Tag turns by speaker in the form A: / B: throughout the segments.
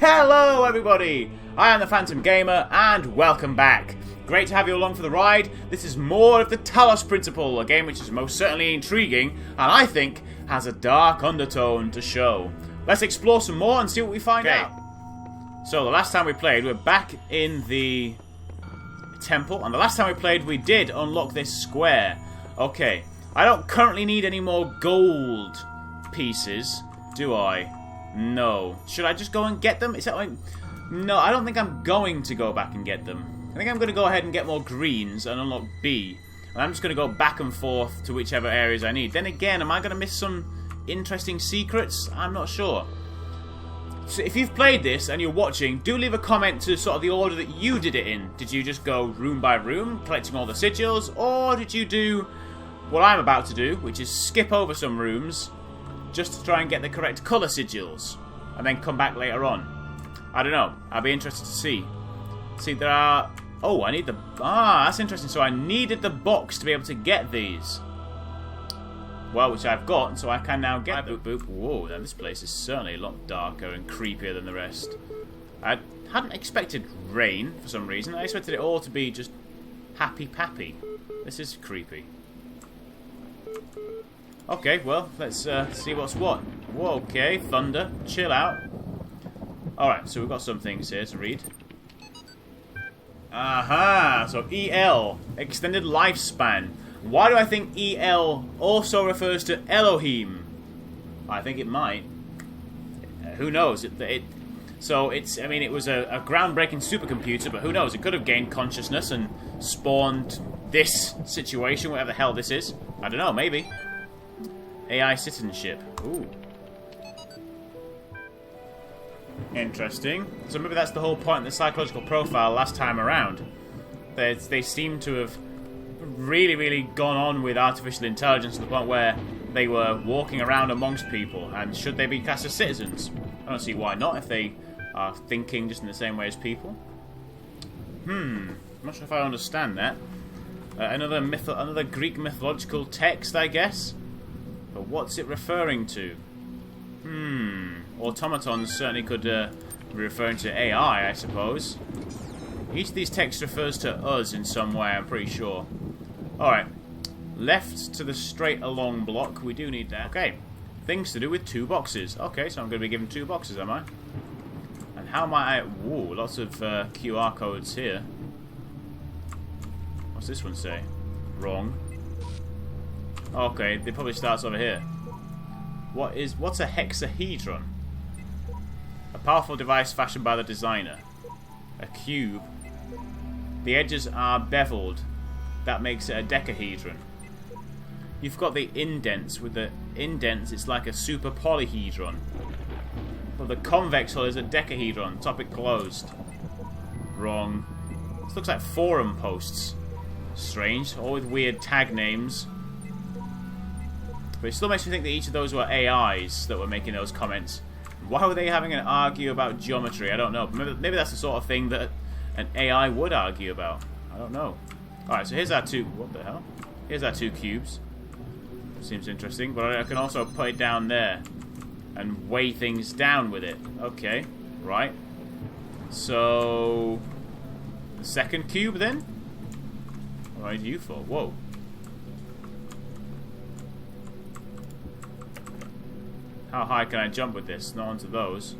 A: Hello everybody! I am the Phantom Gamer and welcome back. Great to have you along for the ride. This is more of the Talos Principle, a game which is most certainly intriguing and I think has a dark undertone to show. Let's explore some more and see what we find out. So the last time we played, we're back in the temple, and the last time we played we did unlock this square. Okay, I don't currently need any more gold pieces, do I? No. Should I just go and get them? Is that like... No, I don't think I'm going to go back and get them. I think I'm going to go ahead and get more greens and unlock B. And I'm just going to go back and forth to whichever areas I need. Then again, am I going to miss some interesting secrets? I'm not sure. So if you've played this and you're watching, do leave a comment to sort of the order that you did it in. Did you just go room by room, collecting all the sigils? Or did you do what I'm about to do, which is skip over some rooms just to try and get the correct colour sigils, and then come back later on? I don't know. I'll be interested to see. See, there are... Oh, I need the... Ah, that's interesting. So I needed the box to be able to get these. Well, which I've got, so I can now get... Boop, boop. Whoa, then this place is certainly a lot darker and creepier than the rest. I hadn't expected rain for some reason. I expected it all to be just happy-pappy. This is creepy. Okay, well, let's see what's what. Whoa, okay, thunder. Chill out. Alright, so we've got some things here to read. Aha! So EL, extended lifespan. Why do I think EL also refers to Elohim? I think it might. Who knows? So it's, I mean, it was a groundbreaking supercomputer, but who knows? It could have gained consciousness and spawned this situation, whatever the hell this is. I don't know, maybe. AI citizenship. Ooh. Interesting. So maybe that's the whole point of the psychological profile last time around. They seem to have really gone on with artificial intelligence to the point where they were walking around amongst people. And should they be classed as citizens? I don't see why not if they are thinking just in the same way as people. I'm not sure if I understand that. Another Greek mythological text, I guess. But what's it referring to? Automatons certainly could be referring to AI, I suppose. Each of these texts refers to us in some way, I'm pretty sure. Alright. Left to the straight along block. We do need that. Okay. Things to do with 2 boxes. Okay, so I'm going to be given 2 boxes, am I? And how might I... Whoa, lots of QR codes here. What's this one say? Wrong. Okay, it probably starts over here. What's a hexahedron? A powerful device fashioned by the designer. A cube. The edges are beveled. That makes it a decahedron. You've got the indents. With the indents, it's like a super polyhedron. Well, the convex hull is a decahedron. Topic closed. Wrong. This looks like forum posts. Strange. All with weird tag names. But it still makes me think that each of those were AIs that were making those comments. Why were they having an argue about geometry? I don't know. Maybe that's the sort of thing that an AI would argue about. I don't know. Alright, so here's our 2... What the hell? Here's our 2 cubes. Seems interesting. But I can also put it down there and weigh things down with it. Okay. Right. So... The second cube, then? What are you for? Whoa. How high can I jump with this? Not onto those.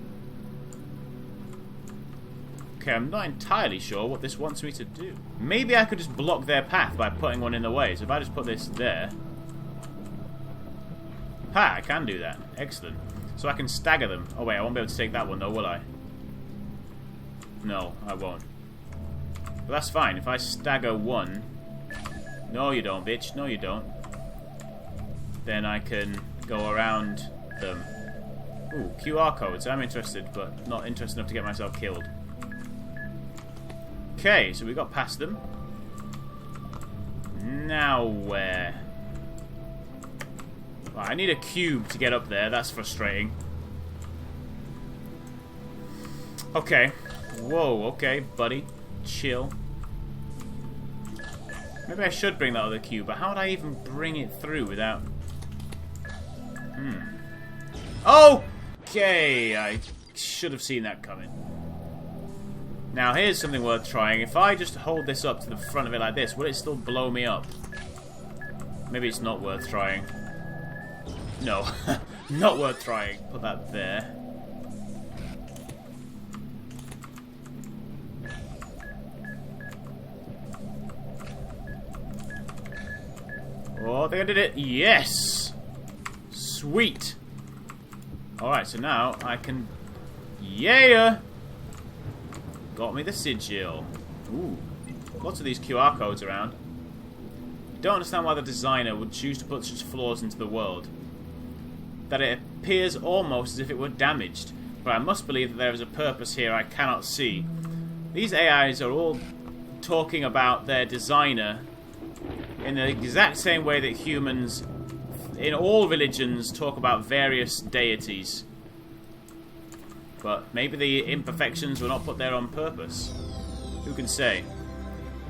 A: Okay, I'm not entirely sure what this wants me to do. Maybe I could just block their path by putting one in the way. So if I just put this there... Ha! I can do that. Excellent. So I can stagger them. Oh wait, I won't be able to take that one though, will I? No, I won't. But that's fine. If I stagger one... No, you don't, bitch. No, you don't. Then I can go around... them. Ooh, QR codes. I'm interested, but not interested enough to get myself killed. Okay, so we got past them. Now where? Right, I need a cube to get up there. That's frustrating. Okay. Whoa, okay, buddy. Chill. Maybe I should bring that other cube, but how would I even bring it through without... Okay, I should have seen that coming. Now, here's something worth trying. If I just hold this up to the front of it like this, will it still blow me up? Maybe it's not worth trying. No, not worth trying. Put that there. Oh, I think I did it. Yes! Sweet! Alright, so now I can... Yeah! Got me the sigil. Ooh. Lots of these QR codes around. Don't understand why the designer would choose to put such flaws into the world. That it appears almost as if it were damaged. But I must believe that there is a purpose here I cannot see. These AIs are all talking about their designer in the exact same way that humans in all religions talk about various deities. But maybe the imperfections were not put there on purpose. Who can say?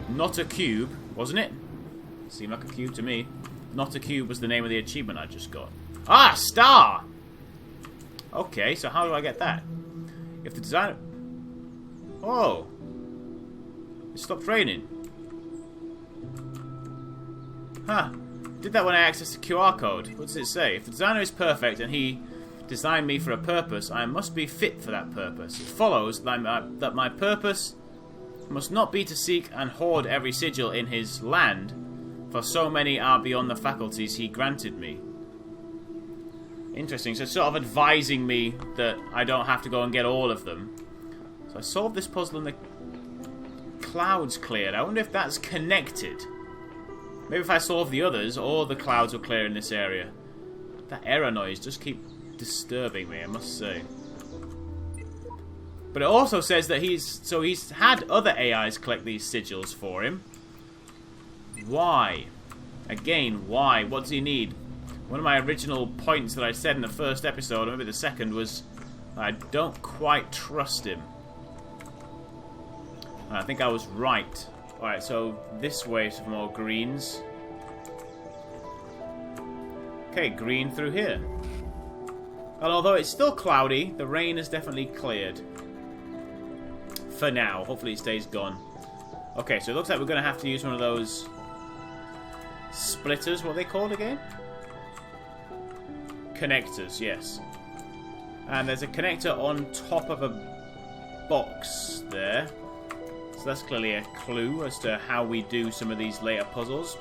A: Not a cube, wasn't it? Seemed like a cube to me. Not a cube was the name of the achievement I just got. Ah, star! Okay, so how do I get that? If the designer... Oh! It stopped raining. Huh. Did that when I accessed the QR code. What does it say? If the designer is perfect and he designed me for a purpose, I must be fit for that purpose. It follows that my purpose must not be to seek and hoard every sigil in his land, for so many are beyond the faculties he granted me. Interesting. So it's sort of advising me that I don't have to go and get all of them. So I solved this puzzle and the clouds cleared. I wonder if that's connected. Maybe if I solve the others, all the clouds will clear in this area. That error noise just keeps disturbing me, I must say. But it also says that he's had other AIs collect these sigils for him. Why? Again, why? What does he need? One of my original points that I said in the first episode, or maybe the second, was I don't quite trust him. And I think I was right. Alright, so this way for more greens. Okay, green through here. And although it's still cloudy, the rain has definitely cleared. For now. Hopefully it stays gone. Okay, so it looks like we're going to have to use one of those splitters. What are they called again? Connectors, yes. And there's a connector on top of a box there. So that's clearly a clue as to how we do some of these later puzzles.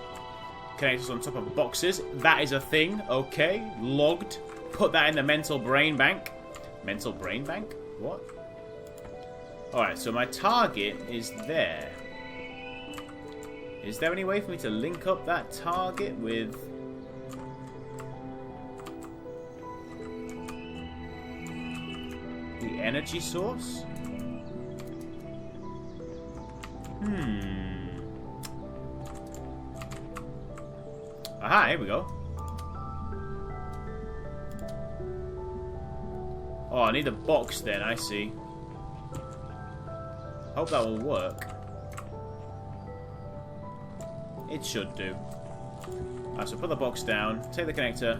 A: Connectors on top of boxes. That is a thing. Okay. Logged. Put that in the mental brain bank. Mental brain bank? What? Alright, so my target is there. Is there any way for me to link up that target with... the energy source? Aha, here we go. Oh, I need the box then, I see. Hope that will work. It should do. Alright, so put the box down, take the connector.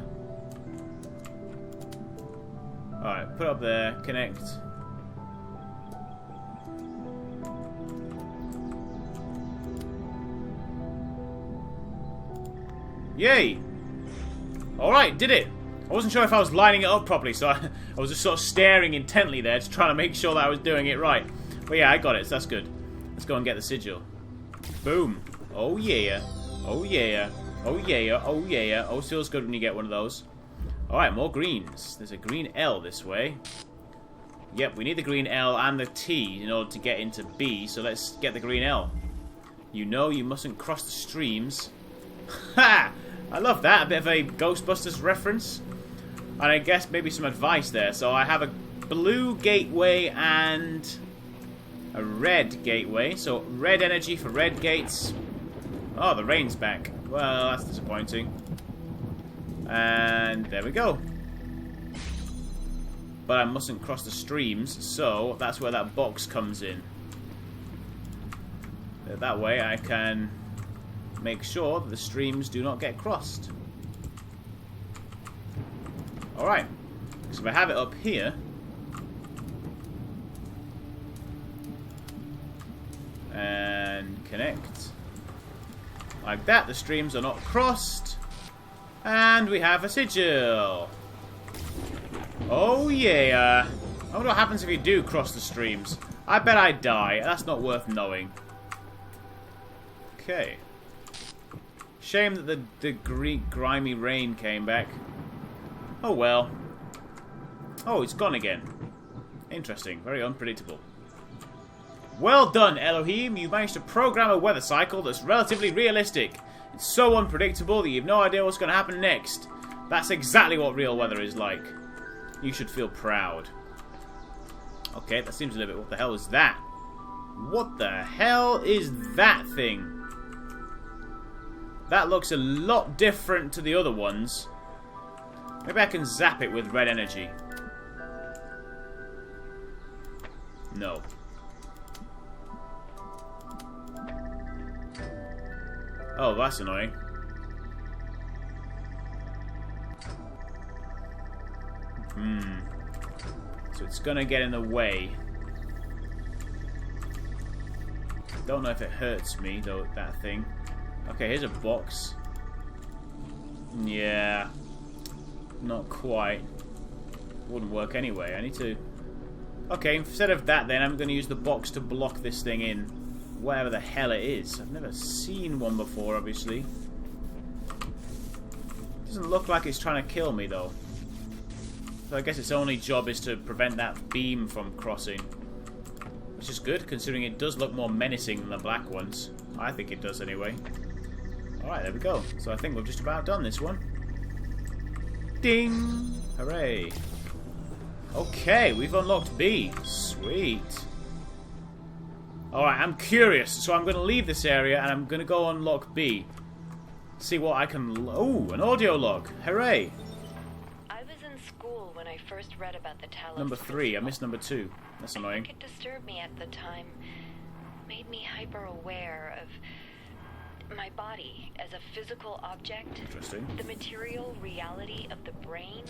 A: Alright, put it up there, connect. Yay! Alright, did it! I wasn't sure if I was lining it up properly, so I was just sort of staring intently there to try to make sure that I was doing it right. But yeah, I got it, so that's good. Let's go and get the sigil. Boom. Oh yeah. Oh yeah. Oh yeah. Oh yeah. Oh, feels good when you get one of those. Alright, more greens. There's a green L this way. Yep, we need the green L and the T in order to get into B, so let's get the green L. You know you mustn't cross the streams. Ha! I love that. A bit of a Ghostbusters reference. And I guess maybe some advice there. So I have a blue gateway and a red gateway. So red energy for red gates. Oh, the rain's back. Well, that's disappointing. And there we go. But I mustn't cross the streams, so that's where that box comes in. That way I can make sure that the streams do not get crossed. Alright. So if I have it up here, And connect. Like that, the streams are not crossed. And we have a sigil. Oh yeah. I wonder what happens if you do cross the streams. I bet I die. That's not worth knowing. Okay. Shame that the grimy rain came back. Oh well. Oh, it's gone again. Interesting. Very unpredictable. Well done, Elohim. You managed to program a weather cycle that's relatively realistic. It's so unpredictable that you've no idea what's going to happen next. That's exactly what real weather is like. You should feel proud. Okay, that seems a little bit... What the hell is that? What the hell is that thing? That looks a lot different to the other ones. Maybe I can zap it with red energy. No. Oh, that's annoying. So it's gonna get in the way. Don't know if it hurts me, though, that thing. Okay, here's a box. Yeah. Not quite. Wouldn't work anyway. I need to... Okay, instead of that then, I'm gonna use the box to block this thing in. Whatever the hell it is. I've never seen one before, obviously. Doesn't look like it's trying to kill me, though. So I guess its only job is to prevent that beam from crossing. Which is good, considering it does look more menacing than the black ones. I think it does, anyway. Alright, there we go. So I think we've just about done this one. Ding! Hooray! Okay, we've unlocked B. Sweet. Alright, I'm curious, so I'm going to leave this area and I'm going to go unlock B. See what I can... Oh, an audio log. Hooray!
B: I was in school when I first read about the Talos
A: Number 3,
B: Principle.
A: I missed number 2. That's annoying.
B: I think it disturbed me at the time. Made me hyper-aware of my body as a physical object.
A: Interesting.
B: The material reality of the brain.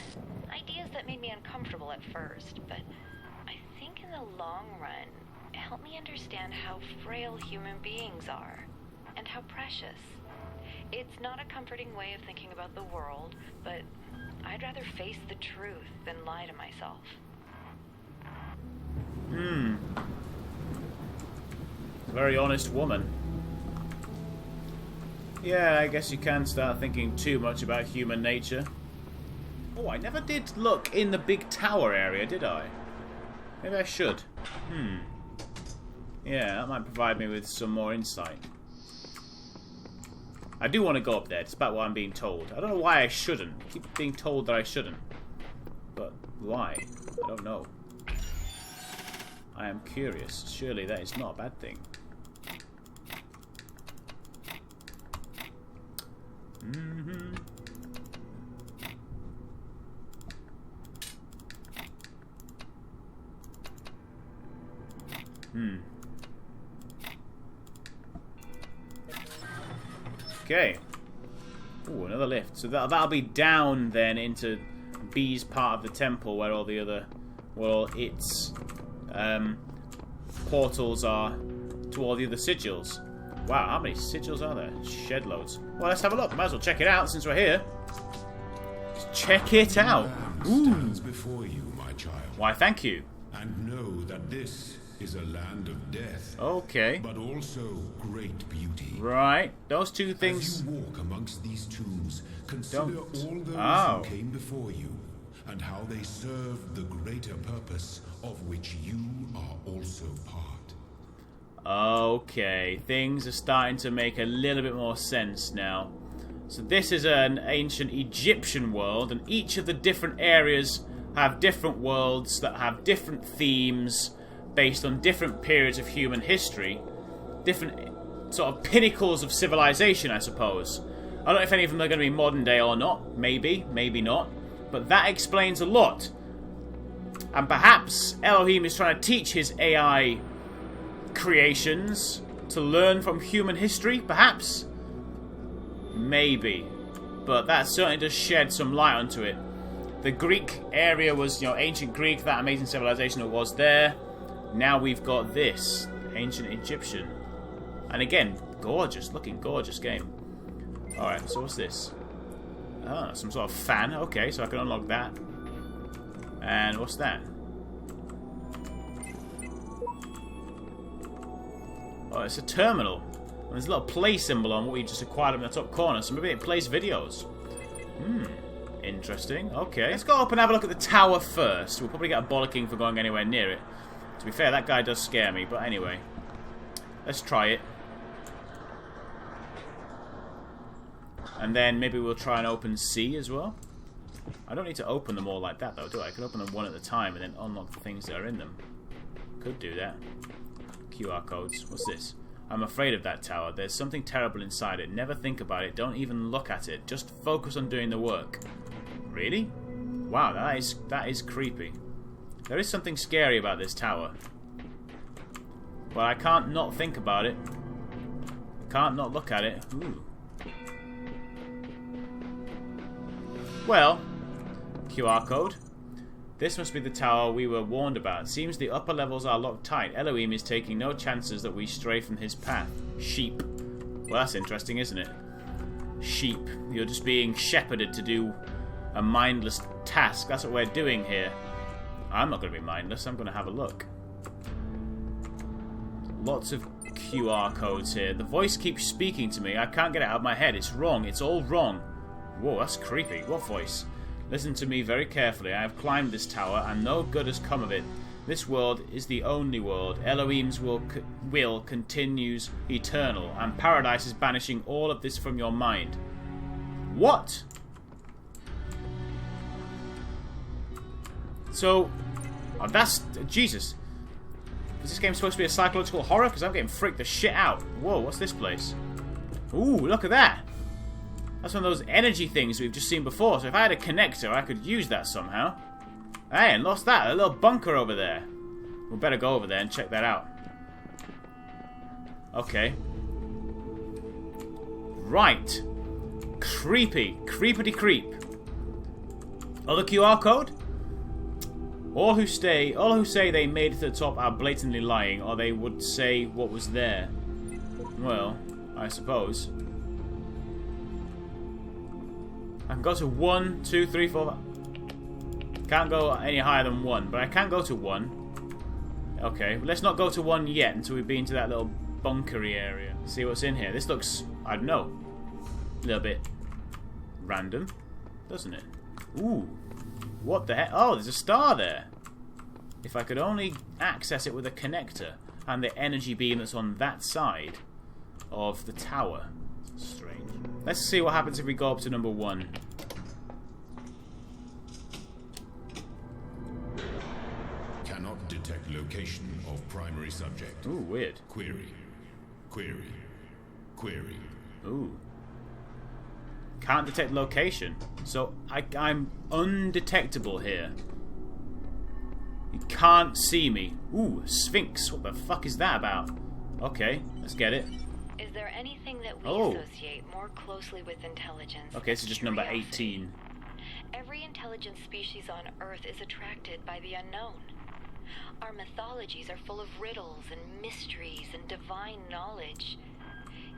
B: Ideas that made me uncomfortable at first, but I think in the long run, it helped me understand how frail human beings are, and how precious. It's not a comforting way of thinking about the world, but I'd rather face the truth than lie to myself.
A: Very honest woman. Yeah, I guess you can start thinking too much about human nature. Oh, I never did look in the big tower area, did I? Maybe I should. Yeah, that might provide me with some more insight. I do want to go up there, despite what I'm being told. I don't know why I shouldn't. I keep being told that I shouldn't. But why? I don't know. I am curious. Surely that is not a bad thing. Okay. Ooh, another lift. So that'll be down then into B's part of the temple where all the other, well, its portals are to all the other sigils. Wow, how many sigils are there? Shed loads. Well, let's have a look. Might as well check it out since we're here. Let's check it out. Ooh.
C: Stands before you, my child.
A: Why, thank you.
C: And know that this is a land of death.
A: Okay.
C: But also great beauty.
A: Right. Those two things.
C: As you walk amongst these tombs, consider all those who came before you, and how they serve the greater purpose of which you are also part.
A: Okay, things are starting to make a little bit more sense now. So this is an ancient Egyptian world, and each of the different areas have different worlds that have different themes based on different periods of human history. Different sort of pinnacles of civilization, I suppose. I don't know if any of them are going to be modern day or not. Maybe, maybe not. But that explains a lot. And perhaps Elohim is trying to teach his AI creations to learn from human history, perhaps? Maybe. But that certainly does shed some light onto it. The Greek area was, you know, ancient Greek, that amazing civilization that was there. Now we've got this, ancient Egyptian. And again, gorgeous, looking gorgeous game. Alright, so what's this? Ah, some sort of fan. Okay, so I can unlock that. And what's that? Oh, it's a terminal. And there's a little play symbol on what we just acquired in the top corner, so maybe it plays videos. Interesting. Okay. Let's go up and have a look at the tower first. We'll probably get a bollocking for going anywhere near it. To be fair, that guy does scare me, but anyway. Let's try it. And then maybe we'll try and open C as well. I don't need to open them all like that, though, do I? I can open them one at a time and then unlock the things that are in them. Could do that. QR codes. What's this? I'm afraid of that tower. There's something terrible inside it. Never think about it. Don't even look at it. Just focus on doing the work. Really? Wow, that is creepy. There is something scary about this tower. But I can't not think about it. I can't not look at it. Ooh. Well, QR code. This must be the tower we were warned about. Seems the upper levels are locked tight. Elohim is taking no chances that we stray from his path. Sheep. Well, that's interesting, isn't it? Sheep. You're just being shepherded to do a mindless task. That's what we're doing here. I'm not going to be mindless. I'm going to have a look. Lots of QR codes here. The voice keeps speaking to me. I can't get it out of my head. It's wrong. It's all wrong. Whoa, that's creepy. What voice? Listen to me very carefully. I have climbed this tower, and no good has come of it. This world is the only world. Elohim's will continues eternal, and paradise is banishing all of this from your mind. What? So, that's... Jesus. Is this game supposed to be a psychological horror? Because I'm getting freaked the shit out. Whoa, what's this place? Ooh, look at that. That's one of those energy things we've just seen before. So if I had a connector, I could use that somehow. Hey, and lost that. A little bunker over there. We'll better go over there and check that out. Okay. Right. Creepy. Creepity creep. Other QR code? All who say they made it to the top are blatantly lying, or they would say what was there. Well, I suppose. I can go to 1, 2, 3, 4. Can't go any higher than 1, but I can go to 1. Okay, let's not go to 1 yet until we've been to that little bunkery area. See what's in here. This looks, I don't know, a little bit random, doesn't it? Ooh. What the heck? Oh, there's a star there. If I could only access it with a connector and the energy beam that's on that side of the tower. Strange. Let's see what happens if we go up to number 1.
C: Cannot detect location of primary subject.
A: Ooh, weird.
C: Query. Query. Query.
A: Ooh. Can't detect location. So I'm undetectable here. You can't see me. Ooh, Sphinx. What the fuck is that about? Okay, let's get it.
B: Is there anything that we associate more closely with intelligence?
A: Okay, so just number 18.
B: Every intelligent species on Earth is attracted by the unknown. Our mythologies are full of riddles and mysteries and divine knowledge.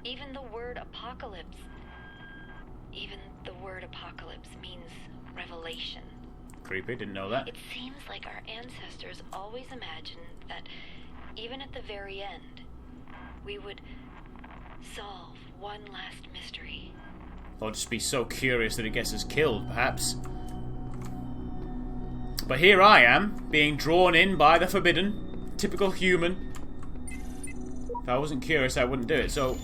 B: Even the word apocalypse means revelation.
A: Creepy, didn't know that.
B: It seems like our ancestors always imagined that even at the very end, we would solve one last mystery.
A: Or just be so curious that it gets us killed, perhaps. But here I am, being drawn in by the forbidden. Typical human. If I wasn't curious, I wouldn't do it. So...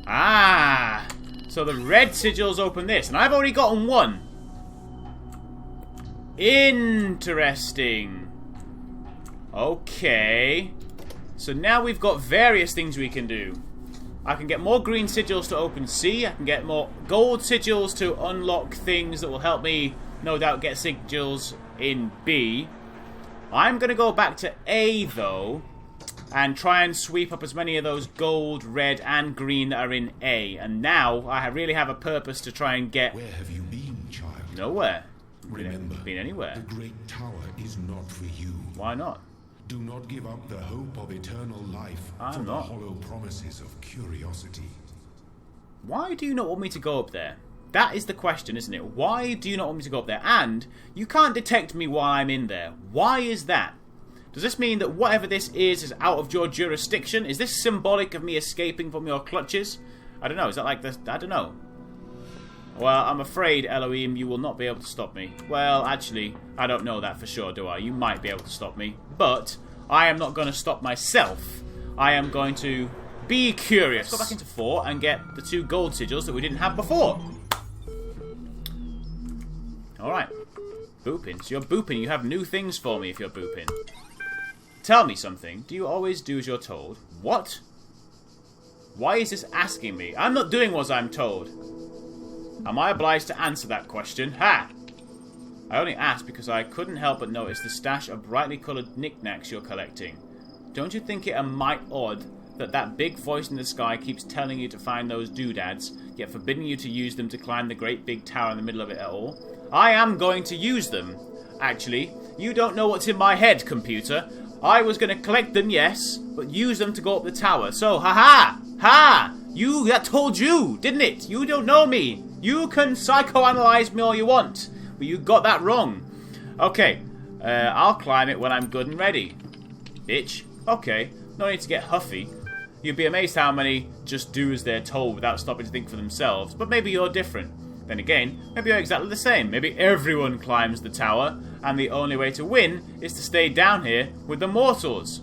A: Ah! So the red sigils open this. And I've already gotten 1. Interesting. Okay. So now we've got various things we can do. I can get more green sigils to open C. I can get more gold sigils to unlock things that will help me, no doubt, get sigils in B. I'm going to go back to A, though, and try and sweep up as many of those gold, red, and green that are in A. And now I really have a purpose to try and get...
C: Where have you been, child?
A: Nowhere.
C: Remember,
A: been anywhere.
C: The great tower is not for you.
A: Why not?
C: Do not give up the hope of eternal life for the hollow promises of curiosity.
A: Why do you not want me to go up there? That is the question, isn't it? Why do you not want me to go up there? And you can't detect me while I'm in there. Why is that? Does this mean that whatever this is out of your jurisdiction? Is this symbolic of me escaping from your clutches? I don't know. Is that like the... I don't know. Well, I'm afraid, Elohim, you will not be able to stop me. Well, actually, I don't know that for sure, do I? You might be able to stop me. But I am not going to stop myself. I am going to be curious. Let's go back into 4 and get the 2 gold sigils that we didn't have before. Alright. Booping. So you're booping. You have new things for me if you're booping. Tell me something. Do you always do as you're told? What? Why is this asking me? I'm not doing what I'm told. Am I obliged to answer that question? Ha! I only asked because I couldn't help but notice the stash of brightly coloured knickknacks you're collecting. Don't you think it a mite odd that that big voice in the sky keeps telling you to find those doodads, yet forbidding you to use them to climb the great big tower in the middle of it at all? I am going to use them. Actually, you don't know what's in my head, computer. I was going to collect them, yes, but use them to go up the tower. So, ha-ha! Ha! That told you, didn't it? You don't know me. You can psychoanalyze me all you want, but you got that wrong. Okay, I'll climb it when I'm good and ready. Bitch. Okay, no need to get huffy. You'd be amazed how many just do as they're told without stopping to think for themselves, but maybe you're different. Then again, maybe you're exactly the same. Maybe everyone climbs the tower, and the only way to win is to stay down here with the mortals.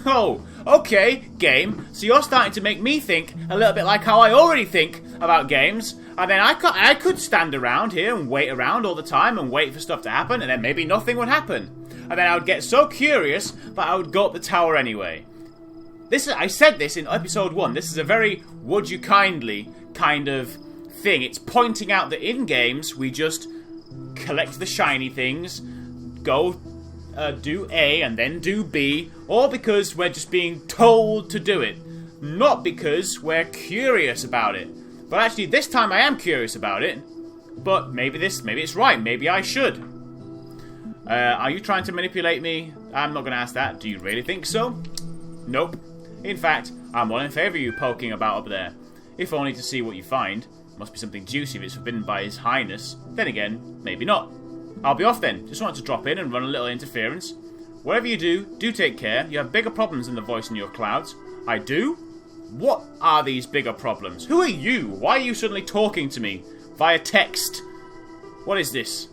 A: Oh, okay, game. So you're starting to make me think a little bit like how I already think about games. And then I could stand around here and wait around all the time and wait for stuff to happen, and then maybe nothing would happen. And then I would get so curious that I would go up the tower anyway. I said this in episode 1. This is a very would you kindly kind of thing. It's pointing out that in games we just collect the shiny things, go do A and then do B, all because we're just being told to do it, not because we're curious about it. But actually, this time I am curious about it. But maybe it's right. Maybe I should. Are you trying to manipulate me? I'm not going to ask that. Do you really think so? Nope. In fact, I'm all in favour of you poking about up there. If only to see what you find. Must be something juicy if it's forbidden by His Highness. Then again, maybe not. I'll be off then. Just wanted to drop in and run a little interference. Whatever you do take care. You have bigger problems than the voice in your clouds. I do? What are these bigger problems? Who are you? Why are you suddenly talking to me via text? What is this?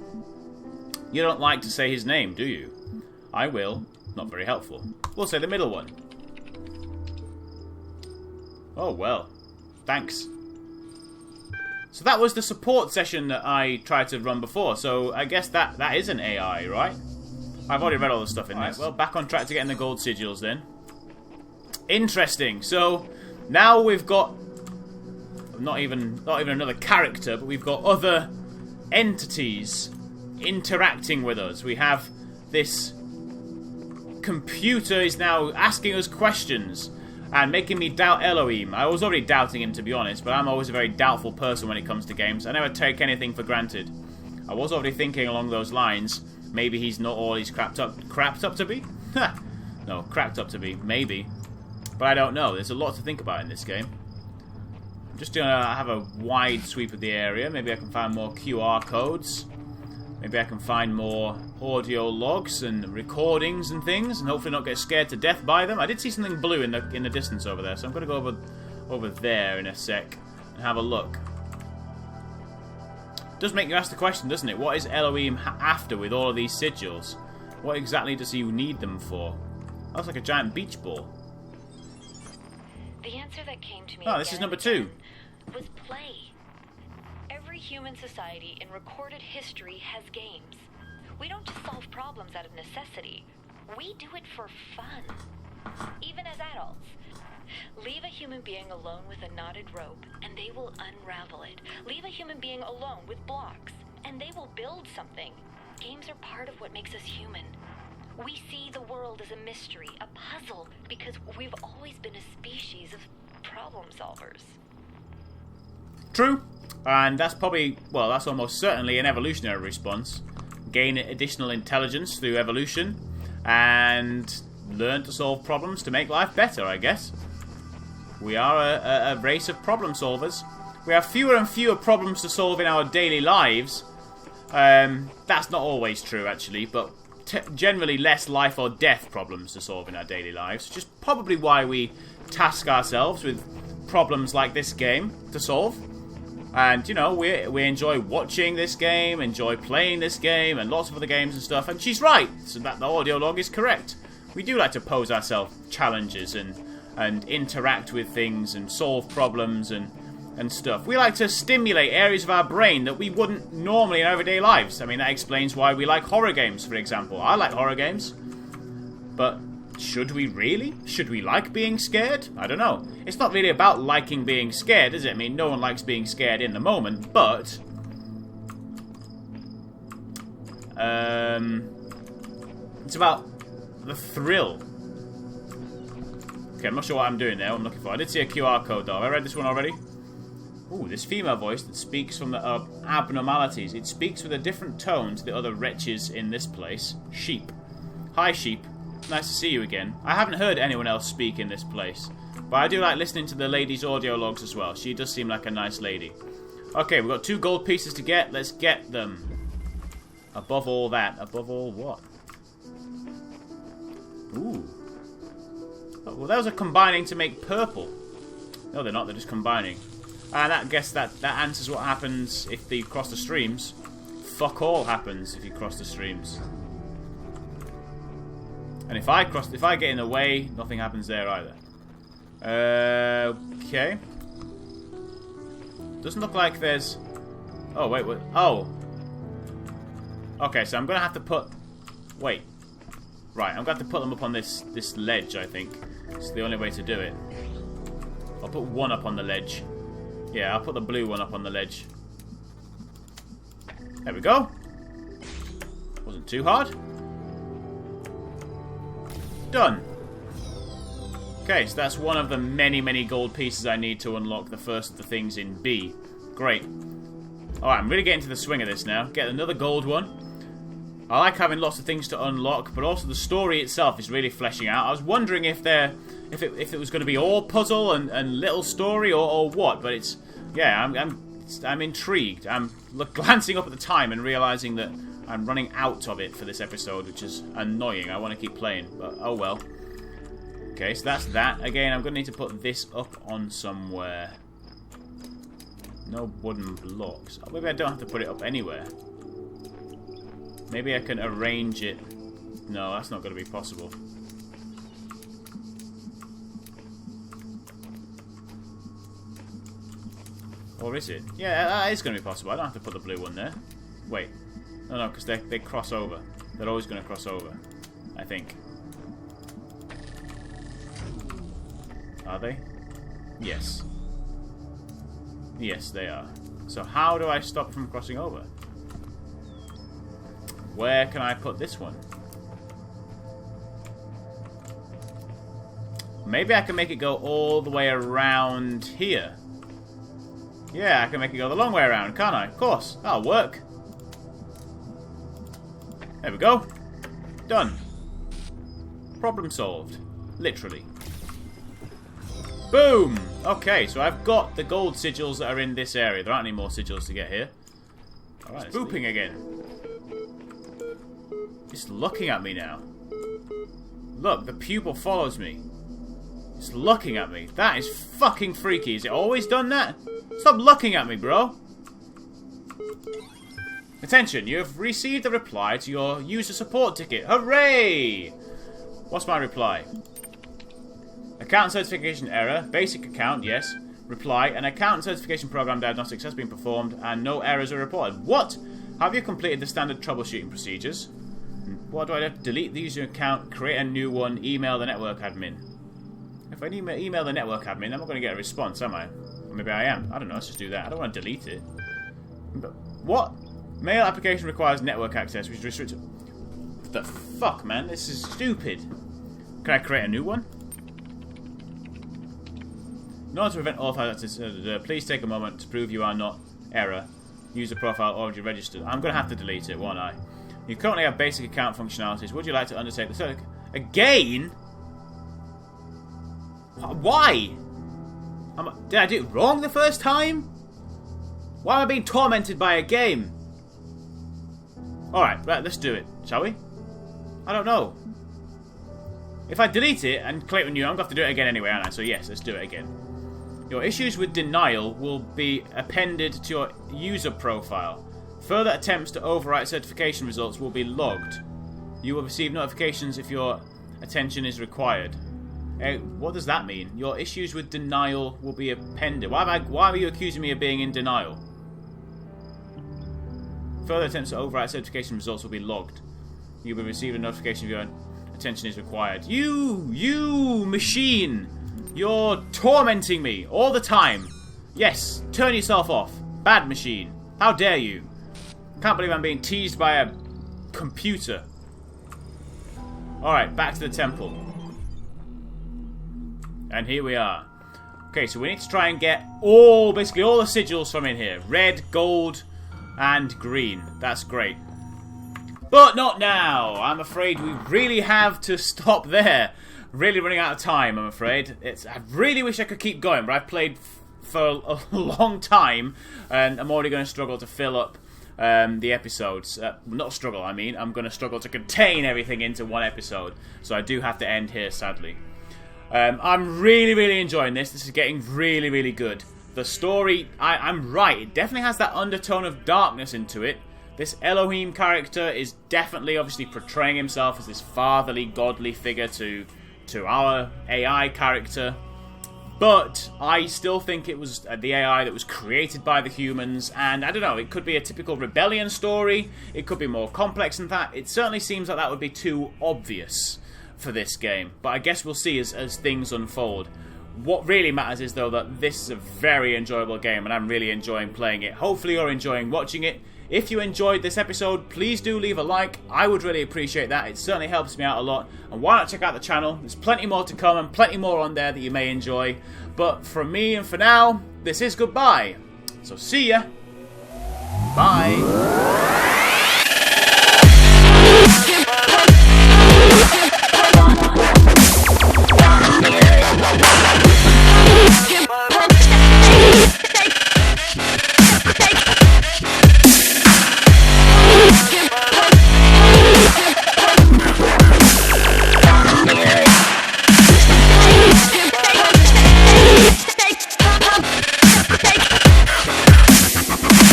A: You don't like to say his name, do you? I will. Not very helpful. We'll say the middle one. Oh, well. Thanks. So that was the support session that I tried to run before. So I guess that is an AI, right? I've already read all the stuff in this. Well, back on track to getting the gold sigils then. Interesting. So now we've got not even another character, but we've got other entities interacting with us. We have this computer is now asking us questions and making me doubt Elohim. I was already doubting him, to be honest, but I'm always a very doubtful person when it comes to games. I never take anything for granted. I was already thinking along those lines. Maybe he's not all he's cracked up to be? No, cracked up to be. Maybe. But I don't know. There's a lot to think about in this game. I'm just going to have a wide sweep of the area. Maybe I can find more QR codes. Maybe I can find more audio logs and recordings and things, and hopefully not get scared to death by them. I did see something blue in the distance over there, so I'm going to go over there in a sec and have a look. It does make you ask the question, doesn't it? What is Elohim after with all of these sigils? What exactly does he need them for? That's like a giant beach ball.
B: The answer that came to me
A: this is number 2.
B: Was play. Every human society in recorded history has games. We don't just solve problems out of necessity. We do it for fun. Even as adults. Leave a human being alone with a knotted rope, and they will unravel it. Leave a human being alone with blocks, and they will build something. Games are part of what makes us human. We see the world as a mystery, a puzzle, because we've always been a species of problem solvers.
A: True. And that's probably, well, that's almost certainly an evolutionary response. Gain additional intelligence through evolution. And learn to solve problems to make life better, I guess. We are a race of problem solvers. We have fewer and fewer problems to solve in our daily lives. That's not always true, actually, but generally less life or death problems to solve in our daily lives, which is probably why we task ourselves with problems like this game to solve. And, you know, we enjoy watching this game, enjoy playing this game, and lots of other games and stuff. And she's right, so that the audio log is correct. We do like to pose ourselves challenges and interact with things and solve problems and stuff. We like to stimulate areas of our brain that we wouldn't normally in everyday lives. I mean, that explains why we like horror games, for example. I like horror games. But should we really? Should we like being scared? I don't know. It's not really about liking being scared, is it? I mean, no one likes being scared in the moment, but it's about the thrill. Okay, I'm not sure what I'm doing there, what I'm looking for. I did see a QR code, though. Have I read this one already? Ooh, this female voice that speaks from the abnormalities. It speaks with a different tone to the other wretches in this place. Sheep. Hi, sheep. Nice to see you again. I haven't heard anyone else speak in this place, but I do like listening to the lady's audio logs as well. She does seem like a nice lady. Okay, we've got 2 gold pieces to get. Let's get them. Above all that. Above all what? Ooh. Oh, well, those are combining to make purple. No, they're not. They're just combining. And I guess that answers what happens if you cross the streams. Fuck all happens if you cross the streams. And if I get in the way, nothing happens there either. Okay. Doesn't look like there's... Oh, wait, what? Oh. Okay, so I'm going to have to put... Wait. Right, I'm going to have to put them up on this ledge, I think. It's the only way to do it. I'll put one up on the ledge. Yeah, I'll put the blue one up on the ledge. There we go. Wasn't too hard. Done. Okay, so that's one of the many, many gold pieces I need to unlock the first of the things in B. Great. Alright, I'm really getting to the swing of this now. Get another gold one. I like having lots of things to unlock, but also the story itself is really fleshing out. I was wondering if it was going to be all puzzle and little story or what, but it's... Yeah, I'm intrigued. I'm glancing up at the time and realizing that I'm running out of it for this episode, which is annoying. I want to keep playing, but oh well. Okay, so that's that. Again, I'm going to need to put this up on somewhere. No wooden blocks. Oh, maybe I don't have to put it up anywhere. Maybe I can arrange it. No, that's not going to be possible. Or is it? Yeah, that is going to be possible. I don't have to put the blue one there. Wait. No, because they cross over. They're always going to cross over, I think. Are they? Yes. Yes, they are. So how do I stop from crossing over? Where can I put this one? Maybe I can make it go all the way around here. Yeah, I can make it go the long way around, can't I? Of course. That'll work. There we go. Done. Problem solved. Literally. Boom! Okay, so I've got the gold sigils that are in this area. There aren't any more sigils to get here. Alright, it's booping again. It's looking at me now. Look, the pupil follows me. It's looking at me. That is fucking freaky. Has it always done that? Stop looking at me, bro. Attention, you have received a reply to your user support ticket. Hooray! What's my reply? Account certification error. Basic account, yes. Reply, an account certification program diagnostics has been performed and no errors are reported. What? Have you completed the standard troubleshooting procedures? What do I do? Delete the user account, create a new one, email the network admin. If I email the network admin, I'm not going to get a response, am I? Or maybe I am. I don't know, let's just do that. I don't want to delete it. But what? Mail application requires network access, which is restricted. What the fuck, man? This is stupid. Can I create a new one? In order to prevent authorized access, please take a moment to prove you are not error. User profile already registered. I'm going to have to delete it, won't I? You currently have basic account functionalities. Would you like to undertake the search? Again? Why? Did I do it wrong the first time? Why am I being tormented by a game? Alright, right, let's do it, shall we? I don't know. If I delete it and click on new, I'm going to have to do it again anyway, aren't I? So yes, let's do it again. Your issues with denial will be appended to your user profile. Further attempts to overwrite certification results will be logged. You will receive notifications if your attention is required. What does that mean? Your issues with denial will be appended. Why are you accusing me of being in denial? Further attempts to overwrite certification results will be logged. You will receive a notification if your attention is required. You machine! You're tormenting me all the time. Yes, turn yourself off. Bad machine. How dare you? Can't believe I'm being teased by a computer. Alright, back to the temple. And here we are. Okay, so we need to try and get basically all the sigils from in here. Red, gold, and green. That's great. But not now. I'm afraid we really have to stop there. Really running out of time, I'm afraid. I really wish I could keep going, but I've played for a long time, and I'm already going to struggle to fill up the episodes. Not struggle, I mean. I'm going to struggle to contain everything into one episode. So I do have to end here, sadly. I'm really, really enjoying this. This is getting really, really good. The story, I'm right. It definitely has that undertone of darkness into it. This Elohim character is definitely, obviously, portraying himself as this fatherly, godly figure to our AI character. But I still think it was the AI that was created by the humans, and I don't know, it could be a typical rebellion story, it could be more complex than that. It certainly seems like that would be too obvious for this game, but I guess we'll see as things unfold. What really matters is, though, that this is a very enjoyable game, and I'm really enjoying playing it. Hopefully you're enjoying watching it. If you enjoyed this episode, please do leave a like. I would really appreciate that. It certainly helps me out a lot. And why not check out the channel? There's plenty more to come and plenty more on there that you may enjoy. But from me and for now, this is goodbye. So see ya. Bye.